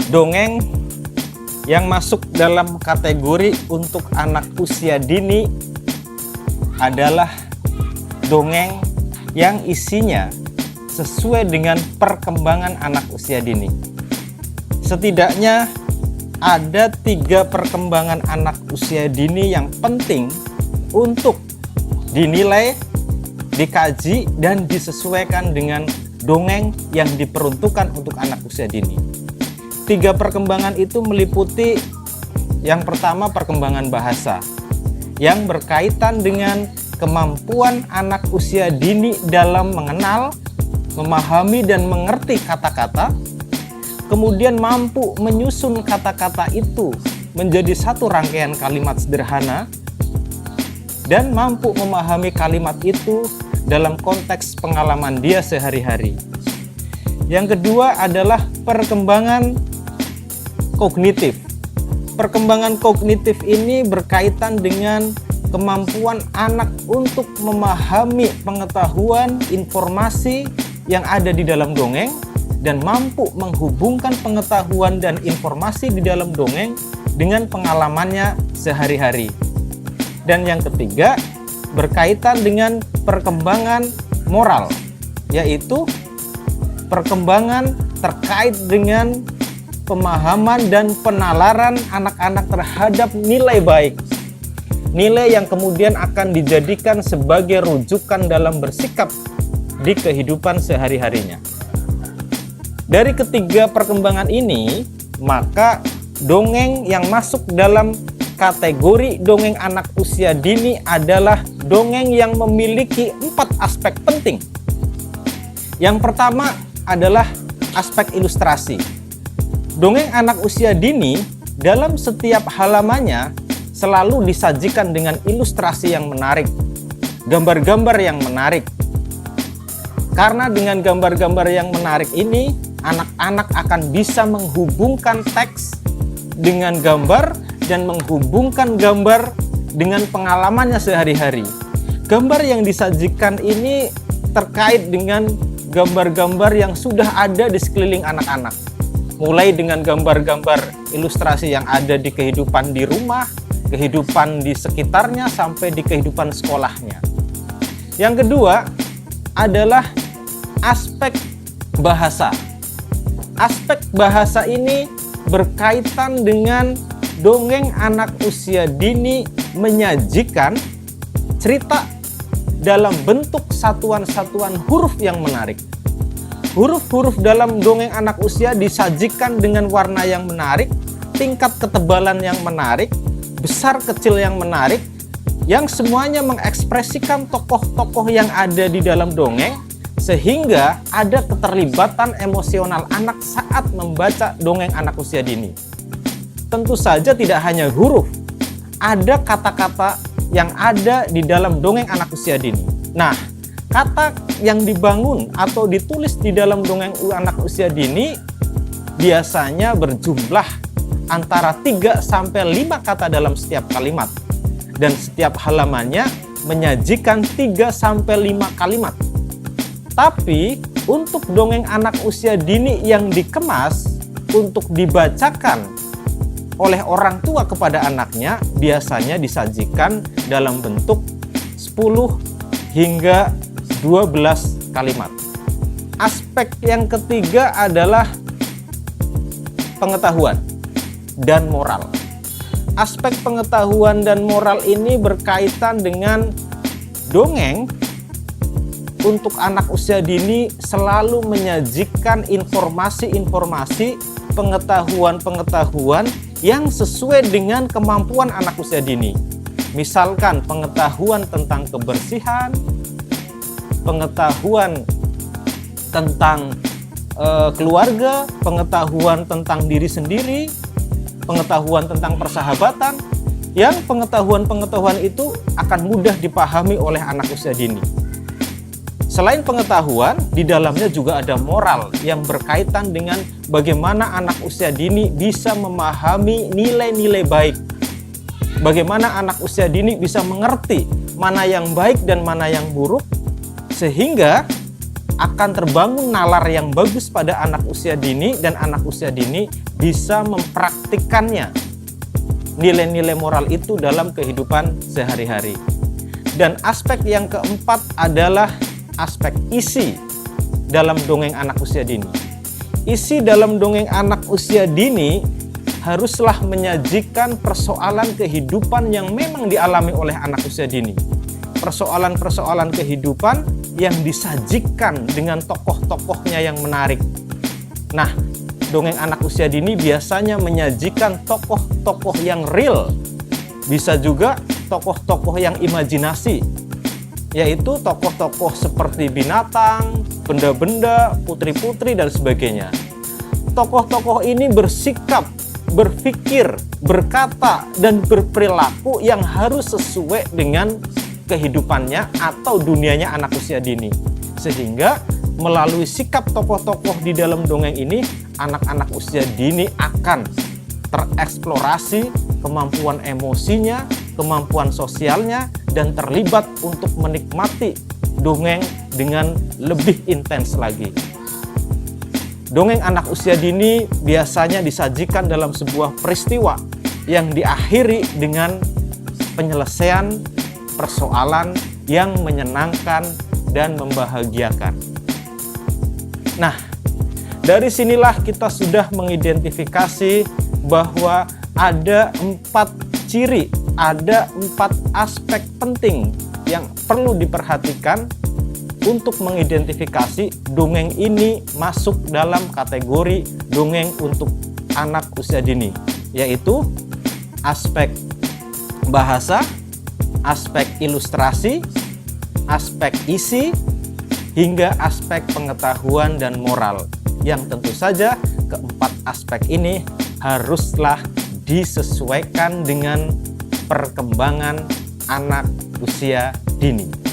Dongeng yang masuk dalam kategori untuk anak usia dini adalah dongeng yang isinya sesuai dengan perkembangan anak usia dini. Setidaknya ada 3 perkembangan anak usia dini yang penting untuk dinilai, dikaji, dan disesuaikan dengan dongeng yang diperuntukkan untuk anak usia dini. 3 perkembangan itu meliputi yang pertama perkembangan bahasa yang berkaitan dengan kemampuan anak usia dini dalam mengenal, memahami, dan mengerti kata-kata, kemudian mampu menyusun kata-kata itu menjadi satu rangkaian kalimat sederhana, dan mampu memahami kalimat itu dalam konteks pengalaman dia sehari-hari. Yang kedua adalah perkembangan kognitif. Perkembangan kognitif ini berkaitan dengan kemampuan anak untuk memahami pengetahuan, informasi yang ada di dalam dongeng, dan mampu menghubungkan pengetahuan dan informasi di dalam dongeng dengan pengalamannya sehari-hari. Dan yang ketiga berkaitan dengan perkembangan moral, yaitu perkembangan terkait dengan pemahaman dan penalaran anak-anak terhadap nilai baik. Nilai yang kemudian akan dijadikan sebagai rujukan dalam bersikap di kehidupan sehari-harinya. Dari ketiga perkembangan ini, maka dongeng yang masuk dalam kategori dongeng anak usia dini adalah dongeng yang memiliki 4 aspek penting. Yang pertama adalah aspek ilustrasi. Dongeng anak usia dini dalam setiap halamannya selalu disajikan dengan ilustrasi yang menarik, gambar-gambar yang menarik. Karena dengan gambar-gambar yang menarik ini, anak-anak akan bisa menghubungkan teks dengan gambar dan menghubungkan gambar dengan pengalamannya sehari-hari. Gambar yang disajikan ini terkait dengan gambar-gambar yang sudah ada di sekeliling anak-anak. Mulai dengan gambar-gambar ilustrasi yang ada di kehidupan di rumah, kehidupan di sekitarnya, sampai di kehidupan sekolahnya. Yang kedua adalah aspek bahasa. Aspek bahasa ini berkaitan dengan dongeng anak usia dini menyajikan cerita dalam bentuk satuan-satuan huruf yang menarik. Huruf-huruf dalam dongeng anak usia disajikan dengan warna yang menarik, tingkat ketebalan yang menarik, besar kecil yang menarik, yang semuanya mengekspresikan tokoh-tokoh yang ada di dalam dongeng, sehingga ada keterlibatan emosional anak saat membaca dongeng anak usia dini. Tentu saja tidak hanya huruf, ada kata-kata yang ada di dalam dongeng anak usia dini. Nah, kata yang dibangun atau ditulis di dalam dongeng anak usia dini biasanya berjumlah antara 3 sampai 5 kata dalam setiap kalimat, dan setiap halamannya menyajikan 3 sampai 5 kalimat. Tapi untuk dongeng anak usia dini yang dikemas untuk dibacakan oleh orang tua kepada anaknya biasanya disajikan dalam bentuk 10 hingga 12 kalimat. Aspek yang ketiga adalah pengetahuan dan moral. Aspek pengetahuan dan moral ini berkaitan dengan dongeng untuk anak usia dini selalu menyajikan informasi-informasi, pengetahuan-pengetahuan yang sesuai dengan kemampuan anak usia dini. Misalkan pengetahuan tentang kebersihan, pengetahuan tentang keluarga, pengetahuan tentang diri sendiri, pengetahuan tentang persahabatan, yang pengetahuan-pengetahuan itu akan mudah dipahami oleh anak usia dini. Selain pengetahuan, di dalamnya juga ada moral yang berkaitan dengan bagaimana anak usia dini bisa memahami nilai-nilai baik. Bagaimana anak usia dini bisa mengerti mana yang baik dan mana yang buruk, sehingga akan terbangun nalar yang bagus pada anak usia dini, dan anak usia dini bisa mempraktikkannya nilai-nilai moral itu dalam kehidupan sehari-hari. Dan aspek yang keempat adalah aspek isi dalam dongeng anak usia dini. Isi dalam dongeng anak usia dini haruslah menyajikan persoalan kehidupan yang memang dialami oleh anak usia dini. Persoalan-persoalan kehidupan yang disajikan dengan tokoh-tokohnya yang menarik. Nah, dongeng anak usia dini biasanya menyajikan tokoh-tokoh yang real. Bisa juga tokoh-tokoh yang imajinasi, yaitu tokoh-tokoh seperti binatang, benda-benda, putri-putri, dan sebagainya. Tokoh-tokoh ini bersikap, berpikir, berkata, dan berperilaku yang harus sesuai dengan kehidupannya atau dunianya anak usia dini. Sehingga melalui sikap tokoh-tokoh di dalam dongeng ini, anak-anak usia dini akan tereksplorasi kemampuan emosinya, kemampuan sosialnya, dan terlibat untuk menikmati dongeng dengan lebih intens lagi. Dongeng anak usia dini biasanya disajikan dalam sebuah peristiwa yang diakhiri dengan penyelesaian persoalan yang menyenangkan dan membahagiakan. Nah, dari sinilah kita sudah mengidentifikasi bahwa ada 4 ciri, ada 4 aspek penting yang perlu diperhatikan untuk mengidentifikasi dongeng ini masuk dalam kategori dongeng untuk anak usia dini, yaitu aspek bahasa, aspek ilustrasi, aspek isi, hingga aspek pengetahuan dan moral, yang tentu saja keempat aspek ini haruslah disesuaikan dengan perkembangan anak usia dini.